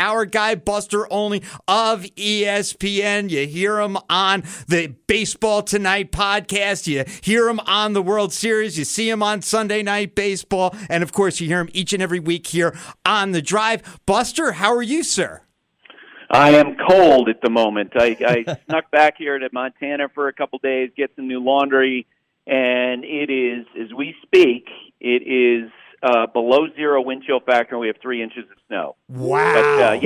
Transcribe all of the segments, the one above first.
our guy, Buster Olney of ESPN. You hear him on the Baseball Tonight podcast. You hear him on the World Series. You see him on Sunday Night Baseball. And, of course, you hear him each and every week here on The Drive. Buster, how are you, sir? I am cold at the moment. I snuck back here to Montana for a couple days, get some new laundry, and it is, as we speak, it is below zero wind chill factor, and we have 3 inches of snow. Wow! But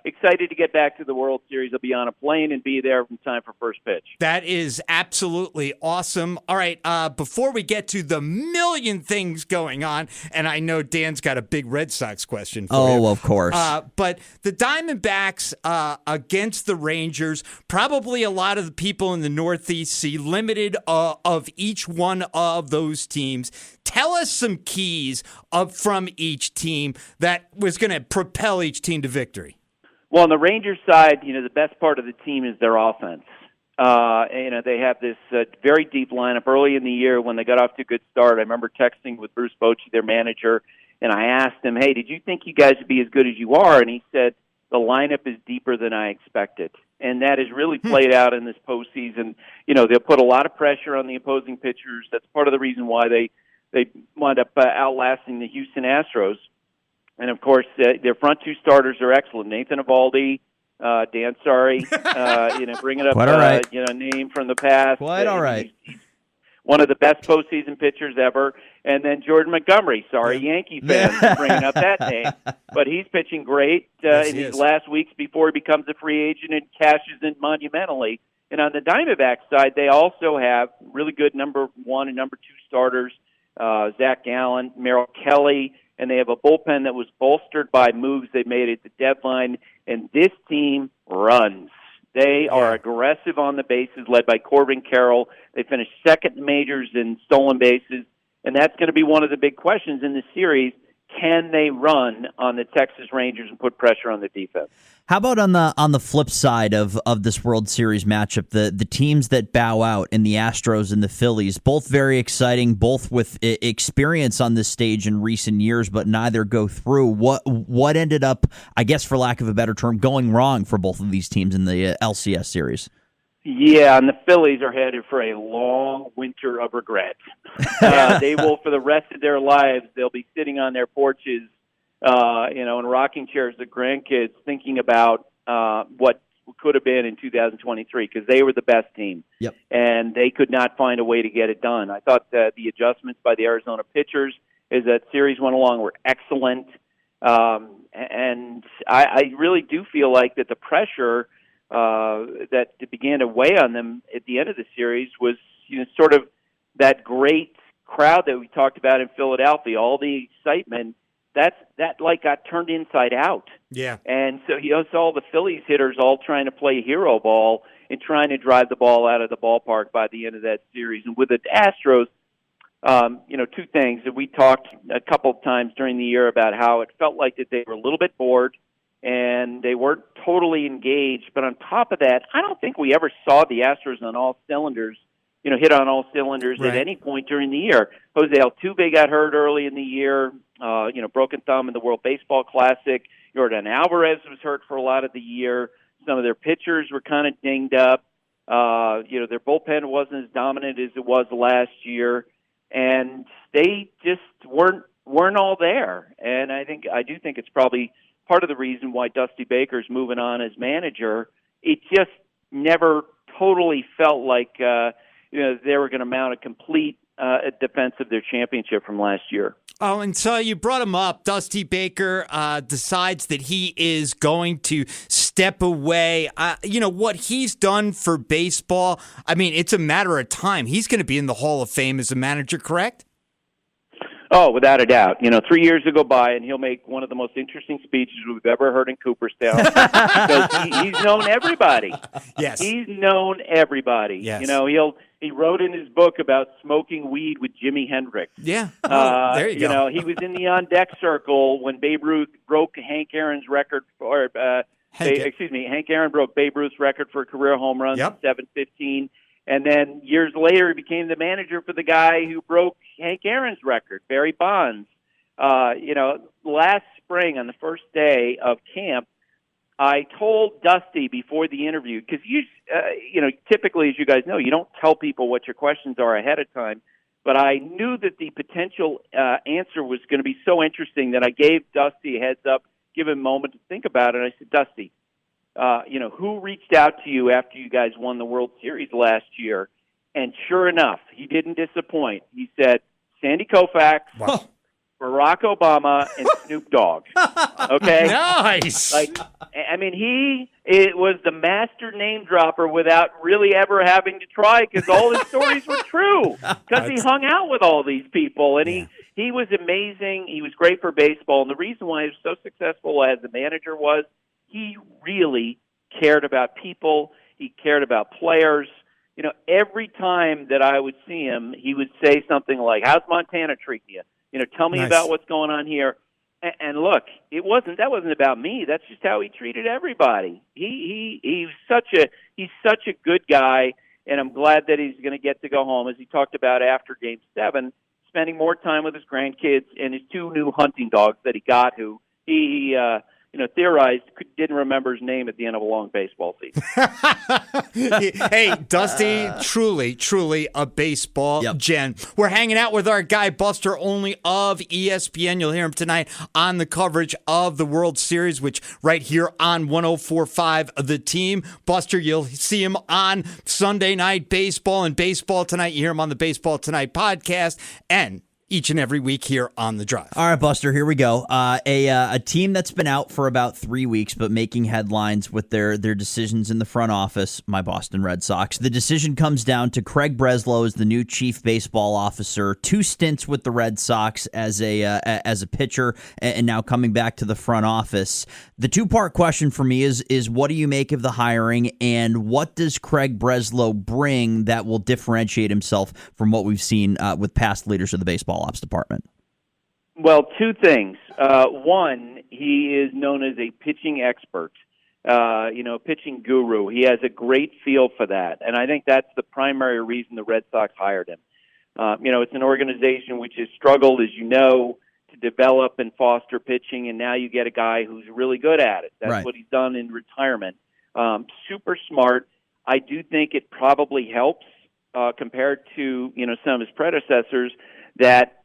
excited to get back to the World Series. I'll be on a plane and be there in time for first pitch. That is absolutely awesome. All right, before we get to the million things going on, and I know Dan's got a big Red Sox question for you. Oh, of course. But the Diamondbacks against the Rangers, probably a lot of the people in the Northeast see limited of each one of those teams. Tell us some keys up from each team that was going to propel each team to victory. Well, on the Rangers side, the best part of the team is their offense. They have this very deep lineup. Early in the year when they got off to a good start, I remember texting with Bruce Bochy, their manager, and I asked him, hey, did you think you guys would be as good as you are? And he said, the lineup is deeper than I expected. And that has really played out in this postseason. They'll put a lot of pressure on the opposing pitchers. That's part of the reason why they wound up outlasting the Houston Astros. And, of course, their front 2 starters are excellent. Nathan Eovaldi, Dan Sorry, bringing up Quite all right. a name from the past. Quite all right. He's one of the best postseason pitchers ever. And then Jordan Montgomery, Yankee fans bringing up that name. But he's pitching great in these last weeks before he becomes a free agent and cashes in monumentally. And on the Diamondbacks side, they also have really good number 1 and number 2 starters, Zach Gallen, Merrill Kelly, and they have a bullpen that was bolstered by moves they made at the deadline. And this team runs. They are aggressive on the bases, led by Corbin Carroll. They finished second in majors in stolen bases, and that's going to be one of the big questions in this series. Can they run on the Texas Rangers and put pressure on the defense? How about on the flip side of this World Series matchup, the teams that bow out in the Astros and the Phillies, both very exciting, both with experience on this stage in recent years, but neither go through. What ended up, I guess for lack of a better term, going wrong for both of these teams in the LCS series? Yeah, and the Phillies are headed for a long winter of regret. They will, for the rest of their lives, they'll be sitting on their porches, in rocking chairs with grandkids, thinking about what could have been in 2023, because they were the best team. Yep. And they could not find a way to get it done. I thought that the adjustments by the Arizona pitchers as that series went along were excellent. And I really do feel like that the pressure that began to weigh on them at the end of the series was, sort of that great crowd that we talked about in Philadelphia, all the excitement, that got turned inside out. Yeah. And so you saw the Phillies hitters all trying to play hero ball and trying to drive the ball out of the ballpark by the end of that series. And with the Astros, 2 things that we talked a couple of times during the year about how it felt like that they were a little bit bored and they weren't totally engaged. But on top of that, I don't think we ever saw the Astros on all cylinders, hit on all cylinders at any point during the year. Jose Altuve got hurt early in the year, broken thumb in the World Baseball Classic. Yordan Alvarez was hurt for a lot of the year. Some of their pitchers were kind of dinged up. Their bullpen wasn't as dominant as it was last year. And they just weren't all there. And I do think it's probably part of the reason why Dusty Baker's moving on as manager. It just never totally felt like they were going to mount a complete defense of their championship from last year. Oh, and so you brought him up. Dusty Baker decides that he is going to step away. What he's done for baseball, I mean, it's a matter of time. He's going to be in the Hall of Fame as a manager, correct? Oh, without a doubt. 3 years will go by, and he'll make one of the most interesting speeches we've ever heard in Cooperstown. Because he's known everybody. Yes. He's known everybody. Yes. He wrote in his book about smoking weed with Jimi Hendrix. Yeah. There you go. He was in the on-deck circle when Babe Ruth broke Hank Aaron's record for Hank Aaron broke Babe Ruth's record for career home runs in 715. And then years later, he became the manager for the guy who broke Hank Aaron's record, Barry Bonds. last spring on the first day of camp, I told Dusty before the interview, because typically, as you guys know, you don't tell people what your questions are ahead of time. But I knew that the potential answer was going to be so interesting that I gave Dusty a heads up, give him a moment to think about it. And I said, Dusty, who reached out to you after you guys won the World Series last year? And sure enough, he didn't disappoint. He said, Sandy Koufax, Wow. Barack Obama, and Snoop Dogg. Okay? Nice. It was the master name dropper without really ever having to try, because all his stories were true. Because he hung out with all these people, and he was amazing. He was great for baseball, and the reason why he was so successful as a manager was he really cared about people. He cared about players. Every time that I would see him, he would say something like, "How's Montana treating you? Tell me about what's going on here." And look, that wasn't about me. That's just how he treated everybody. He's such a good guy, and I'm glad that he's going to get to go home, as he talked about after Game 7, spending more time with his grandkids and his 2 new hunting dogs that he got, who he theorized didn't remember his name at the end of a long baseball season. Hey, Dusty, truly a baseball gen. We're hanging out with our guy, Buster Olney of ESPN. You'll hear him tonight on the coverage of the World Series, which right here on 104.5 The Team. Buster, you'll see him on Sunday Night Baseball and Baseball Tonight. You hear him on the Baseball Tonight podcast and each and every week here on The Drive. All right, Buster, here we go. A team that's been out for about 3 weeks but making headlines with their decisions in the front office, my Boston Red Sox. The decision comes down to Craig Breslow as the new chief baseball officer, 2 stints with the Red Sox as a pitcher, and now coming back to the front office. The 2-part question for me is what do you make of the hiring, and what does Craig Breslow bring that will differentiate himself from what we've seen with past leaders of the baseball ops department? Well, 2 things. One, he is known as a pitching expert, pitching guru. He has a great feel for that, and I think that's the primary reason the Red Sox hired him. It's an organization which has struggled, as you know, to develop and foster pitching, and now you get a guy who's really good at it. That's what he's done in retirement. Super smart. I do think it probably helps compared to some of his predecessors that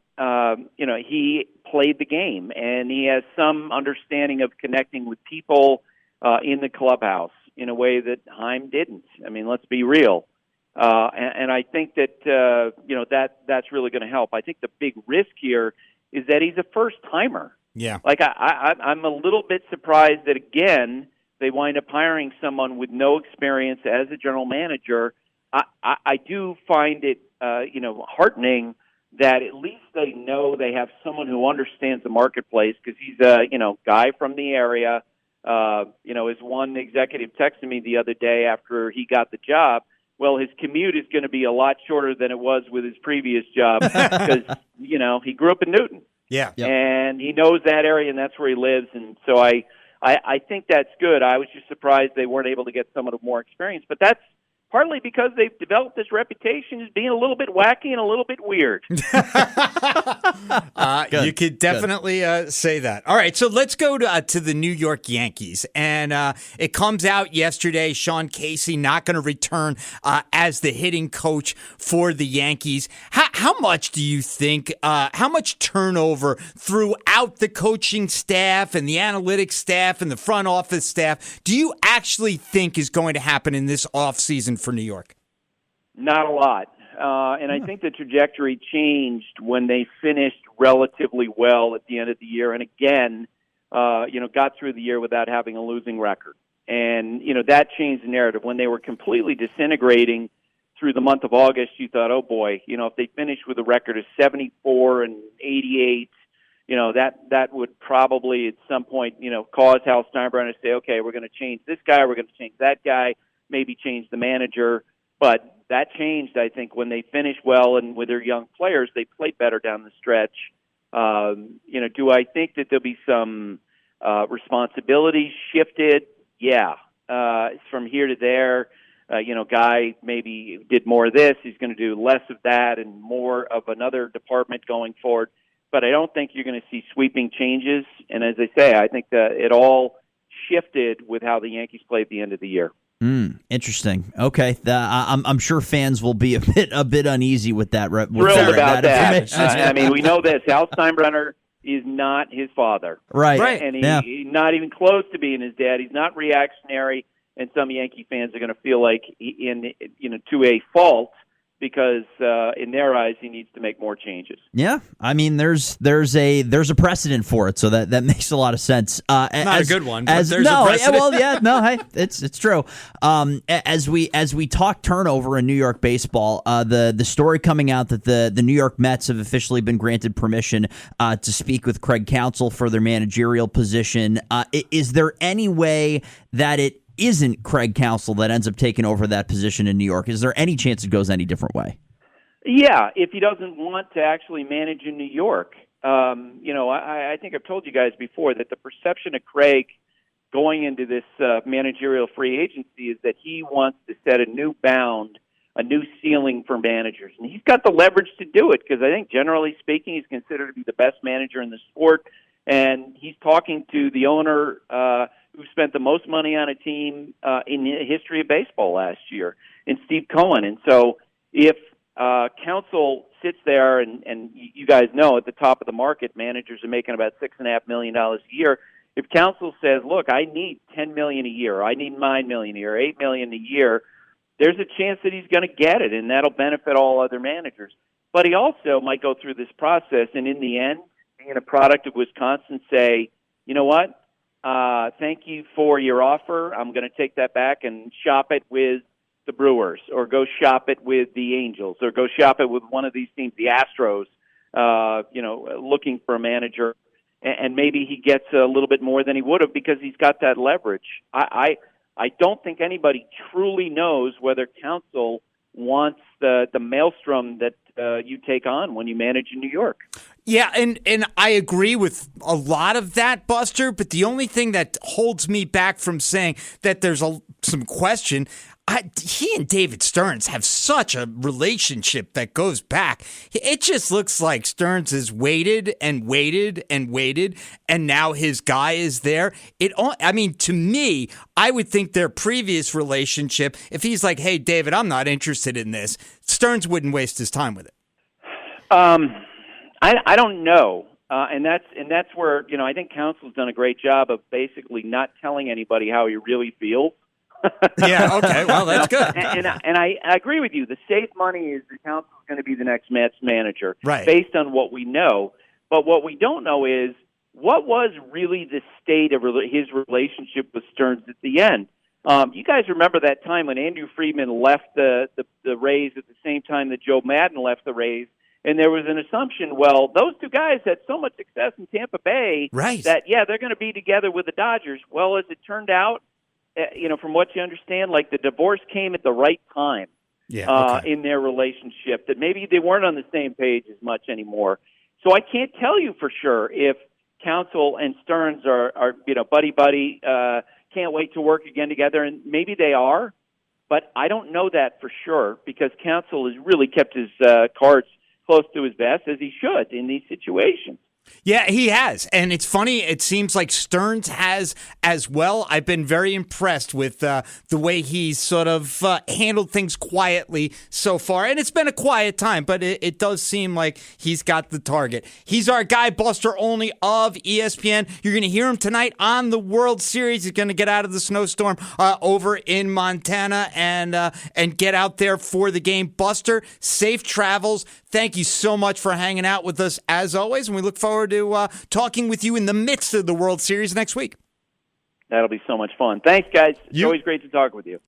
he played the game, and he has some understanding of connecting with people in the clubhouse in a way that Heim didn't. I mean, let's be real. And I think that that's really going to help. I think the big risk here is that he's a first-timer. Yeah. Like, I'm a little bit surprised that, again, they wind up hiring someone with no experience as a general manager. I do find it, heartening that at least they know they have someone who understands the marketplace, because he's a, guy from the area. As one executive texted me the other day after he got the job, well, his commute is going to be a lot shorter than it was with his previous job because, he grew up in Newton. Yeah. Yep. And he knows that area, and that's where he lives. And so I think that's good. I was just surprised they weren't able to get someone with more experience. But that's partly because they've developed this reputation as being a little bit wacky and a little bit weird. You could definitely say that. All right, so let's go to the New York Yankees. And it comes out yesterday, Sean Casey not going to return as the hitting coach for the Yankees. How much do you think, how much turnover throughout the coaching staff and the analytics staff and the front office staff do you actually think is going to happen in this offseason for New York? Not a lot. And I think the trajectory changed when they finished relatively well at the end of the year. And again, got through the year without having a losing record. And, that changed the narrative. When they were completely disintegrating through the month of August, you thought, oh boy, if they finished with a record of 74 and 88, that would probably at some point, cause Hal Steinbrenner to say, okay, we're going to change this guy, we're going to change that guy, maybe change the manager. But that changed, I think, when they finished well and with their young players, they played better down the stretch. Do I think that there'll be some responsibility shifted? Yeah. From here to there, guy maybe did more of this. He's going to do less of that and more of another department going forward. but I don't think you're going to see sweeping changes. And as I say, I think that it all shifted with how the Yankees played at the end of the year. Interesting. Okay, I'm sure fans will be a bit uneasy with that. Thrilled about that. I mean, we know this. Al Steinbrenner is not his father, right? And he's not even close to being his dad. He's not reactionary, and some Yankee fans are going to feel like to a fault, because in their eyes he needs to make more changes. Yeah, I mean there's a precedent for it, so that makes a lot of sense. Not a good one. But there's a precedent. Hey, it's true. As we talk turnover in New York baseball, the story coming out that the New York Mets have officially been granted permission to speak with Craig Counsell for their managerial position. Is there any way that it isn't Craig Counsell that ends up taking over that position in New York? Is there any chance it goes any different way? Yeah, if he doesn't want to actually manage in New York. I think I've told you guys before that the perception of Craig going into this managerial free agency is that he wants to set a new bound, a new ceiling for managers. And he's got the leverage to do it, because I think generally speaking he's considered to be the best manager in the sport. And he's talking to the owner who spent the most money on a team in the history of baseball last year, in Steve Cohen. And so if Counsell sits there, and you guys know at the top of the market, managers are making about $6.5 million a year. If Counsell says, look, I need $10 million a year, I need $9 million a year, $8 million a year, there's a chance that he's going to get it, and that'll benefit all other managers. But he also might go through this process, and in the end, being a product of Wisconsin, say, you know what? Thank you for your offer. I'm going to take that back and shop it with the Brewers, or go shop it with the Angels, or go shop it with one of these teams, the Astros, looking for a manager. And maybe he gets a little bit more than he would have, because he's got that leverage. I don't think anybody truly knows whether Counsell wants the maelstrom that you take on when you manage in New York. Yeah, and I agree with a lot of that, Buster, but the only thing that holds me back from saying that there's some question, he and David Stearns have such a relationship that goes back. It just looks like Stearns has waited and waited and waited, and now his guy is there. To me, I would think their previous relationship, if he's like, hey, David, I'm not interested in this, Stearns wouldn't waste his time with it. I don't know, and that's where I think Counsell's done a great job of basically not telling anybody how he really feels. Yeah. Okay. Well, that's good. And I agree with you. The safe money is that Counsell's going to be the next Mets manager, right, based on what we know. But what we don't know is what was really the state of his relationship with Stearns at the end. You guys remember that time when Andrew Friedman left the Rays at the same time that Joe Madden left the Rays? And there was an assumption, well, those two guys had so much success in Tampa Bay, right, that, they're going to be together with the Dodgers. Well, as it turned out, from what you understand, like the divorce came at the right time in their relationship, that maybe they weren't on the same page as much anymore. So I can't tell you for sure if Counsell and Stearns are buddy-buddy, can't wait to work again together, and maybe they are, but I don't know that for sure, because Counsell has really kept his cards close to his vest, as he should in these situations. Yeah, he has. And it's funny, it seems like Stearns has as well. I've been very impressed with the way he's sort of handled things quietly so far. And it's been a quiet time, but it does seem like he's got the target. He's our guy, Buster Olney of ESPN. You're going to hear him tonight on the World Series. He's going to get out of the snowstorm over in Montana and get out there for the game. Buster, safe travels. Thank you so much for hanging out with us as always, and we look forward to talking with you in the midst of the World Series next week. That'll be so much fun. Thanks, guys. It's always great to talk with you.